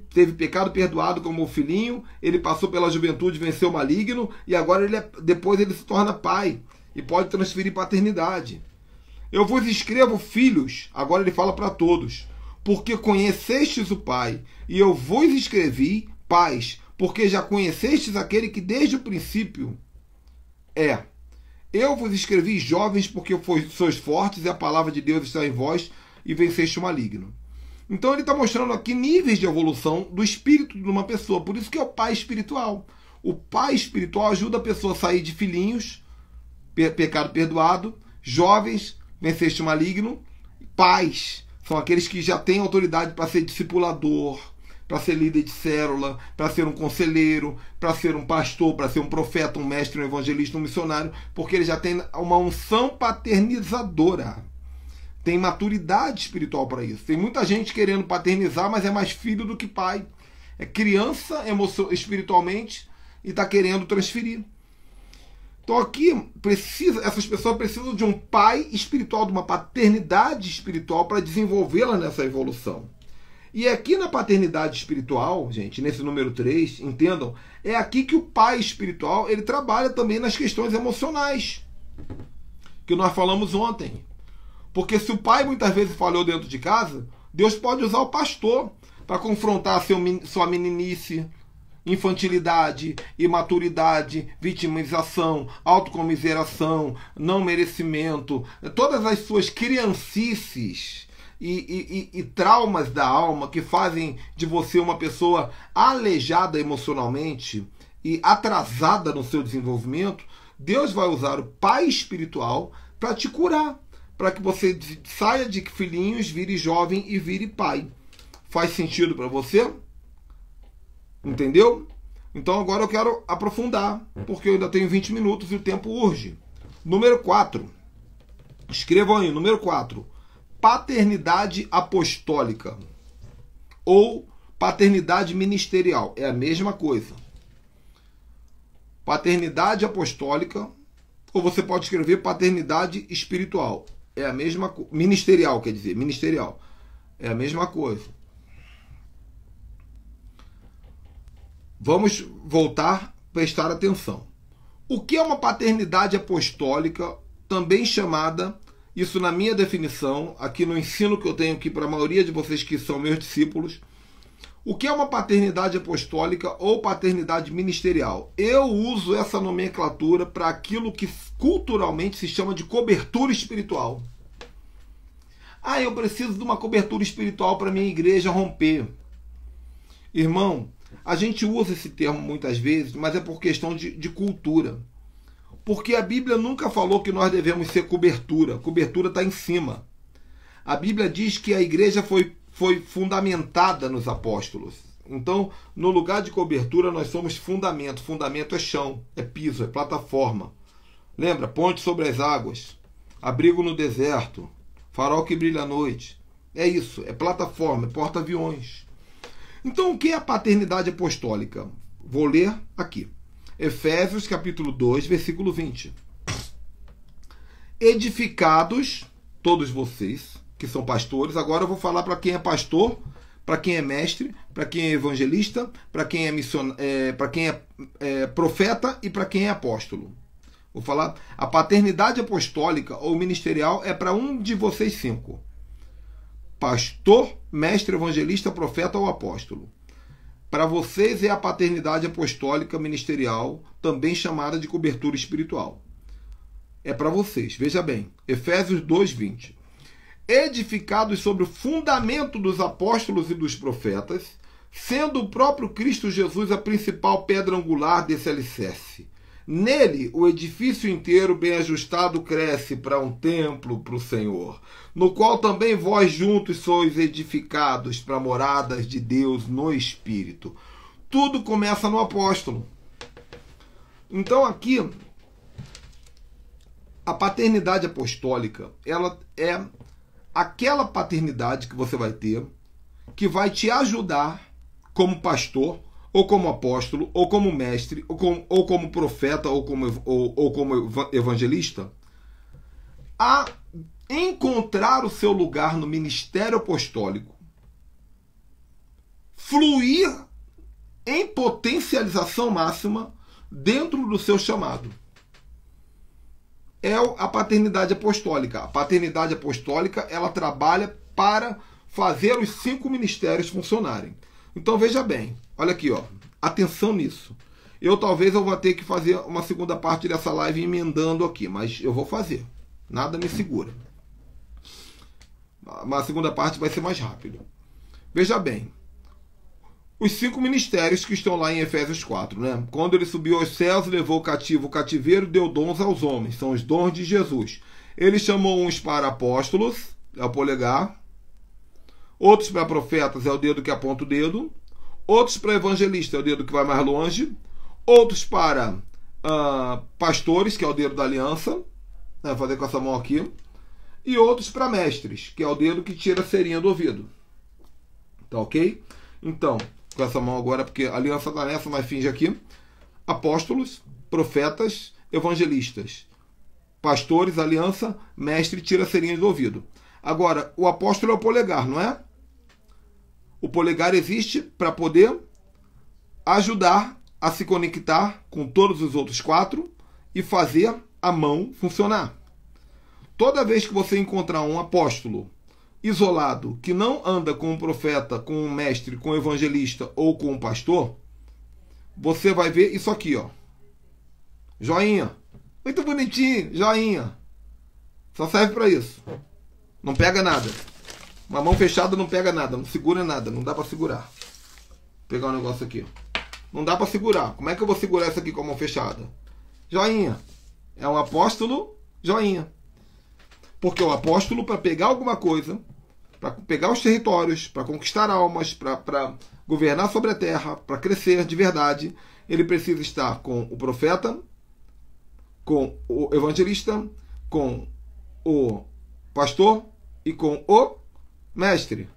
teve pecado perdoado como o filhinho, ele passou pela juventude, venceu o maligno, e agora depois ele se torna pai e pode transferir paternidade. Eu vos escrevo, filhos, agora ele fala para todos, porque conhecestes o Pai, e eu vos escrevi, pais, porque já conhecestes aquele que desde o princípio é. Eu vos escrevi, jovens, porque sois fortes e a palavra de Deus está em vós e venceste o maligno. Então ele está mostrando aqui níveis de evolução do espírito de uma pessoa. Por isso que é o pai espiritual. O pai espiritual ajuda a pessoa a sair de filhinhos, pecado perdoado, jovens, venceste o maligno, pais. São aqueles que já têm autoridade para ser discipulador, para ser líder de célula, para ser um conselheiro, para ser um pastor, para ser um profeta, um mestre, um evangelista, um missionário, porque ele já tem uma unção paternizadora. Tem maturidade espiritual para isso. Tem muita gente querendo paternizar, mas é mais filho do que pai. É criança espiritualmente e está querendo transferir. Então aqui, essas pessoas precisam de um pai espiritual, de uma paternidade espiritual para desenvolvê-la nessa evolução. E aqui na paternidade espiritual, gente, nesse número 3, entendam, é aqui que o pai espiritual ele trabalha também nas questões emocionais, que nós falamos ontem. Porque se o pai muitas vezes falhou dentro de casa, Deus pode usar o pastor para confrontar sua meninice, infantilidade, imaturidade, vitimização, autocomiseração, não merecimento, todas as suas criancices e traumas da alma que fazem de você uma pessoa aleijada emocionalmente e atrasada no seu desenvolvimento. Deus vai usar o pai espiritual para te curar, para que você saia de filhinhos, vire jovem e vire pai. Faz sentido para você? Entendeu? Então agora eu quero aprofundar, porque eu ainda tenho 20 minutos e o tempo urge. Número 4. Escrevam aí, número 4. Paternidade apostólica ou paternidade ministerial. É a mesma coisa. Paternidade apostólica, ou você pode escrever paternidade espiritual. É a mesma coisa. Ministerial, quer dizer, ministerial. É a mesma coisa. Vamos voltar a prestar atenção. O que é uma paternidade apostólica, também chamada, isso na minha definição, aqui no ensino que eu tenho aqui para a maioria de vocês que são meus discípulos, o que é uma paternidade apostólica ou paternidade ministerial? Eu uso essa nomenclatura para aquilo que culturalmente se chama de cobertura espiritual. Ah, eu preciso de uma cobertura espiritual para minha igreja romper. Irmão, a gente usa esse termo muitas vezes, mas é por questão de cultura. Porque a Bíblia nunca falou que nós devemos ser cobertura. Cobertura está em cima. A Bíblia diz que a igreja foi fundamentada nos apóstolos. Então, no lugar de cobertura, nós somos fundamento. Fundamento é chão, é piso, é plataforma. Lembra? Ponte sobre as águas, abrigo no deserto, farol que brilha à noite. É isso, é plataforma, é porta-aviões. Então, o que é a paternidade apostólica? Vou ler aqui. Efésios capítulo 2, versículo 20. Edificados, todos vocês que são pastores, agora eu vou falar para quem é pastor, para quem é mestre, para quem é evangelista, para quem é profeta e para quem é apóstolo. Vou falar, a paternidade apostólica ou ministerial é para um de vocês 5. Pastor, mestre, evangelista, profeta ou apóstolo. Para vocês é a paternidade apostólica ministerial, também chamada de cobertura espiritual. É para vocês, veja bem, Efésios 2, 20. Edificados sobre o fundamento dos apóstolos e dos profetas, sendo o próprio Cristo Jesus a principal pedra angular desse alicerce. Nele, o edifício inteiro bem ajustado cresce para um templo para o Senhor, no qual também vós juntos sois edificados para moradas de Deus no Espírito. Tudo começa no apóstolo. Então aqui, a paternidade apostólica, ela é aquela paternidade que você vai ter, que vai te ajudar como pastor, ou como apóstolo, ou como mestre, ou como profeta, ou como evangelista, a encontrar o seu lugar no ministério apostólico, fluir em potencialização máxima dentro do seu chamado. É a paternidade apostólica. A paternidade apostólica, ela trabalha para fazer os 5 ministérios funcionarem. Então veja bem, olha aqui, ó, atenção nisso. Talvez eu vou ter que fazer uma segunda parte dessa live emendando aqui, mas eu vou fazer. Nada me segura. Uma segunda parte vai ser mais rápido. Veja bem, os 5 ministérios que estão lá em Efésios 4, né? Quando ele subiu aos céus, levou cativo o cativeiro, deu dons aos homens. São os dons de Jesus. Ele chamou uns para apóstolos, é o polegar. Outros para profetas, é o dedo que aponta o dedo. Outros para evangelistas, é o dedo que vai mais longe. Outros para pastores, que é o dedo da aliança. Vou fazer com essa mão aqui. E outros para mestres, que é o dedo que tira a cerinha do ouvido. Tá ok? Então, com essa mão agora, porque a aliança está nessa, mas finge aqui. Apóstolos, profetas, evangelistas. Pastores, aliança, mestre, tira a cerinha do ouvido. Agora, o apóstolo é o polegar, não é? O polegar existe para poder ajudar a se conectar com todos os outros 4 e fazer a mão funcionar. Toda vez que você encontrar um apóstolo isolado, que não anda com um profeta, com um mestre, com um evangelista ou com um pastor, você vai ver isso aqui, ó. Joinha. Muito bonitinho, joinha. Só serve para isso. Não pega nada. Uma mão fechada não pega nada, não segura nada, não dá para segurar. Vou pegar um negócio aqui. Não dá para segurar. Como é que eu vou segurar isso aqui com a mão fechada? Joinha. É um apóstolo, joinha. Porque o apóstolo, para pegar alguma coisa, para pegar os territórios, para conquistar almas, para governar sobre a terra, para crescer de verdade, Ele precisa estar com o profeta, com o evangelista, com o pastor e com o mestre.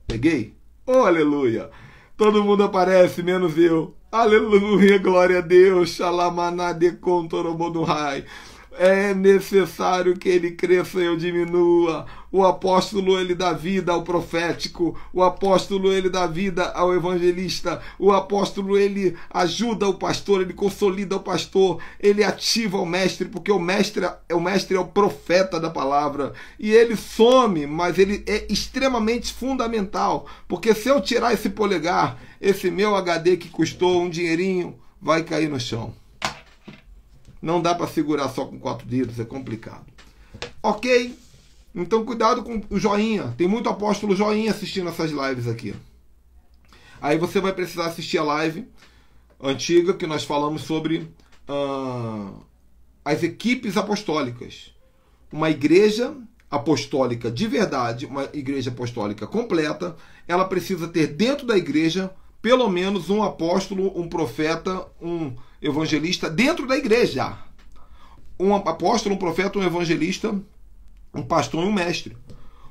Peguei? Oh, aleluia! Todo mundo aparece, menos eu. Aleluia, glória a Deus. Xalamanade contorobodurrai. É necessário que ele cresça e eu diminua. O apóstolo, ele dá vida ao profético. O apóstolo, ele dá vida ao evangelista. O apóstolo, ele ajuda o pastor, ele consolida o pastor, ele ativa o mestre, porque o mestre é o profeta da palavra. E ele some, mas ele é extremamente fundamental, porque se eu tirar esse polegar, esse meu HD que custou um dinheirinho, vai cair no chão. Não dá para segurar só com 4 dedos, é complicado. Ok? Então cuidado com o joinha. Tem muito apóstolo joinha assistindo essas lives aqui. Aí você vai precisar assistir a live antiga que nós falamos sobre as equipes apostólicas. Uma igreja apostólica de verdade, uma igreja apostólica completa, ela precisa ter dentro da igreja pelo menos um apóstolo, um profeta, um evangelista dentro da igreja. Um apóstolo, um profeta, um evangelista, um pastor e um mestre.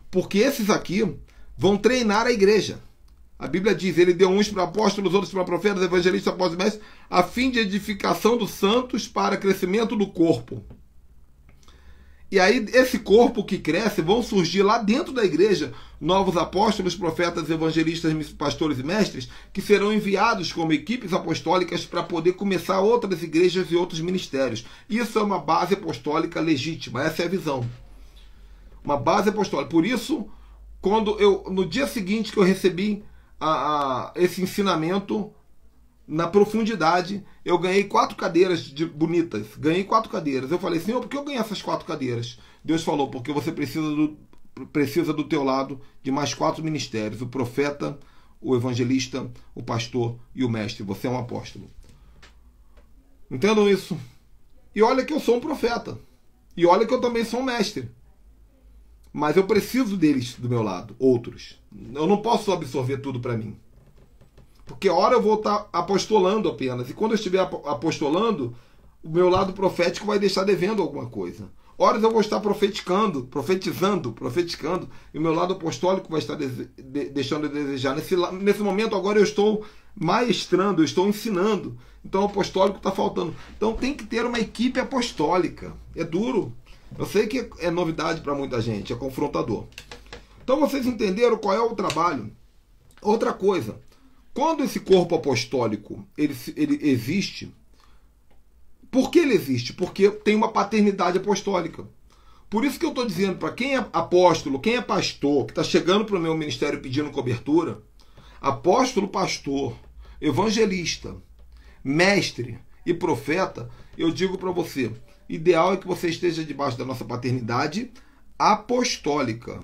Porque esses aqui vão treinar a igreja. A Bíblia diz, ele deu uns para apóstolos, outros para profetas, evangelistas, apóstolos e mestres, a fim de edificação dos santos para crescimento do corpo. E aí, esse corpo que cresce, vão surgir lá dentro da igreja novos apóstolos, profetas, evangelistas, pastores e mestres, que serão enviados como equipes apostólicas para poder começar outras igrejas e outros ministérios. Isso é uma base apostólica legítima, essa é a visão. Uma base apostólica. Por isso, no dia seguinte que eu recebi esse ensinamento na profundidade, eu ganhei 4 cadeiras bonitas. Ganhei 4 cadeiras. Eu falei, Senhor, por que eu ganhei essas 4 cadeiras? Deus falou, porque você precisa do teu lado de mais 4 ministérios. O profeta, o evangelista, o pastor e o mestre. Você é um apóstolo. Entendam isso? E olha que eu sou um profeta. E olha que eu também sou um mestre. Mas eu preciso deles do meu lado, outros. Eu não posso absorver tudo para mim. Porque a hora eu vou estar apostolando apenas. E quando eu estiver apostolando, o meu lado profético vai deixar devendo alguma coisa. Horas eu vou estar profetizando, e o meu lado apostólico vai estar deixando a desejar. Nesse momento agora eu estou maestrando, eu estou ensinando. Então o apostólico está faltando. Então tem que ter uma equipe apostólica. É duro. Eu sei que é novidade para muita gente, é confrontador. Então vocês entenderam qual é o trabalho. Outra coisa. Quando esse corpo apostólico ele existe, por que ele existe? Porque tem uma paternidade apostólica. Por isso que eu estou dizendo para quem é apóstolo, quem é pastor, que está chegando para o meu ministério pedindo cobertura, apóstolo, pastor, evangelista, mestre e profeta, eu digo para você, ideal é que você esteja debaixo da nossa paternidade apostólica.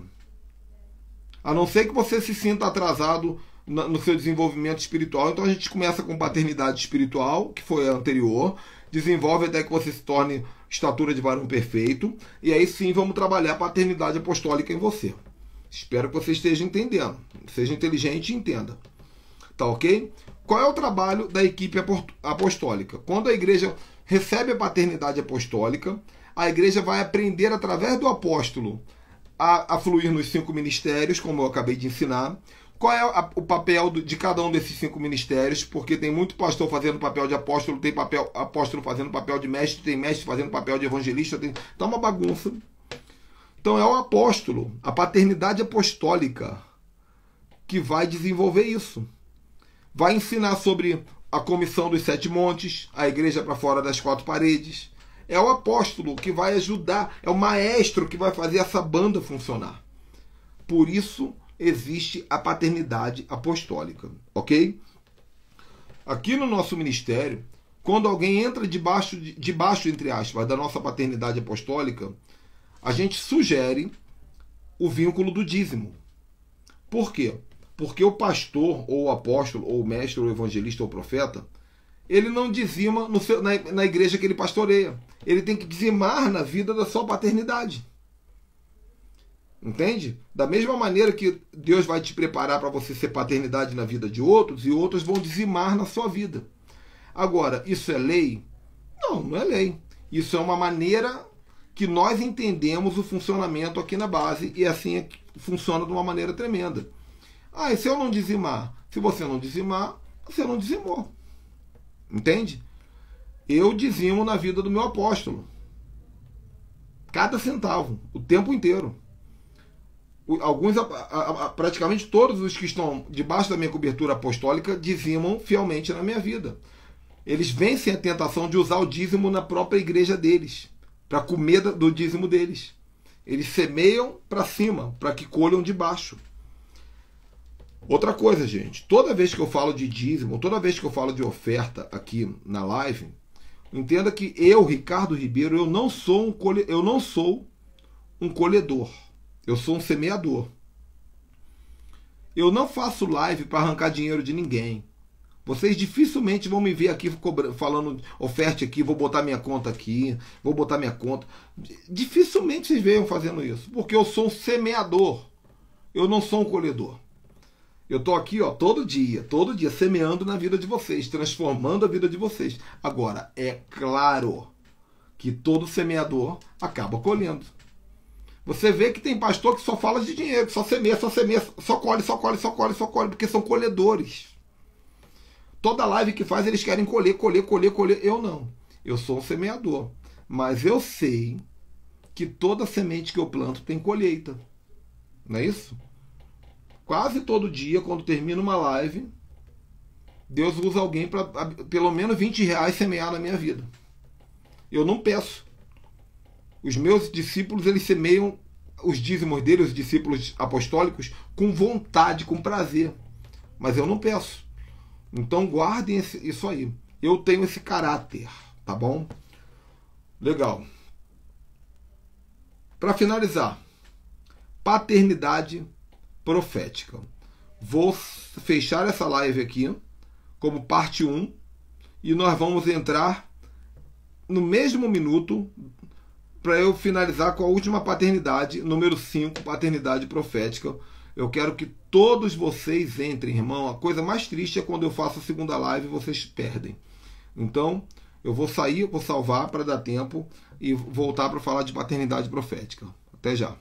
A não ser que você se sinta atrasado no seu desenvolvimento espiritual. Então a gente começa com paternidade espiritual, que foi a anterior, desenvolve até que você se torne estatura de varão perfeito, e aí sim vamos trabalhar a paternidade apostólica em você. Espero que você esteja entendendo, seja inteligente e entenda. Tá ok? Qual é o trabalho da equipe apostólica? Quando a igreja recebe a paternidade apostólica, a igreja vai aprender através do apóstolo a fluir nos 5 ministérios, como eu acabei de ensinar. Qual é o papel de cada um desses 5 ministérios? Porque tem muito pastor fazendo papel de apóstolo, tem apóstolo fazendo papel de mestre, tem mestre fazendo papel de evangelista, tá uma bagunça. Então é o apóstolo, a paternidade apostólica, que vai desenvolver isso. Vai ensinar sobre a comissão dos 7 montes, a igreja para fora das 4 paredes. É o apóstolo que vai ajudar, é o maestro que vai fazer essa banda funcionar. Por isso existe a paternidade apostólica, ok? Aqui no nosso ministério, quando alguém entra debaixo, entre aspas, da nossa paternidade apostólica, a gente sugere o vínculo do dízimo. Por quê? Porque o pastor, ou o apóstolo, ou o mestre, ou o evangelista, ou o profeta, ele não dizima na igreja que ele pastoreia. Ele tem que dizimar na vida da sua paternidade. Entende? Da mesma maneira que Deus vai te preparar para você ser paternidade na vida de outros, e outros vão dizimar na sua vida. Agora, isso é lei? Não, não é lei. Isso é uma maneira que nós entendemos o funcionamento aqui na base, e assim é que funciona de uma maneira tremenda. Ah, e se eu não dizimar? Se você não dizimar, você não dizimou. Entende? Eu dizimo na vida do meu apóstolo. Cada centavo, o tempo inteiro. Alguns, praticamente todos os que estão debaixo da minha cobertura apostólica dizimam fielmente na minha vida. Eles vencem a tentação de usar o dízimo na própria igreja deles, para comer do dízimo deles. Eles semeiam para cima, para que colham de baixo. Outra coisa, gente, toda vez que eu falo de dízimo, toda vez que eu falo de oferta aqui na live, entenda que eu, Ricardo Ribeiro, eu não sou um colhedor. Eu sou um semeador. Eu não faço live para arrancar dinheiro de ninguém. Vocês dificilmente vão me ver aqui falando oferte aqui, vou botar minha conta aqui, vou botar minha conta. Dificilmente vocês veem fazendo isso, porque eu sou um semeador. Eu não sou um colhedor. Eu estou aqui, ó, todo dia, semeando na vida de vocês, transformando a vida de vocês. Agora, é claro que todo semeador acaba colhendo. Você vê que tem pastor que só fala de dinheiro, só semeia, só colhe, porque são colhedores. Toda live que faz, eles querem colher. Eu não. Eu sou um semeador. Mas eu sei que toda semente que eu planto tem colheita. Não é isso? Quase todo dia, quando termina uma live, Deus usa alguém para pelo menos R$20 semear na minha vida. Eu não peço. Os meus discípulos, eles semeiam os dízimos deles, os discípulos apostólicos, com vontade, com prazer. Mas eu não peço. Então guardem isso aí. Eu tenho esse caráter, tá bom? Legal. Para finalizar, paternidade profética. Vou fechar essa live aqui como parte 1 e nós vamos entrar no mesmo minuto para eu finalizar com a última paternidade, número 5, paternidade profética. Eu quero que todos vocês entrem, irmão. A coisa mais triste é quando eu faço a segunda live e vocês perdem. Então, eu vou sair, vou salvar para dar tempo e voltar para falar de paternidade profética. Até já.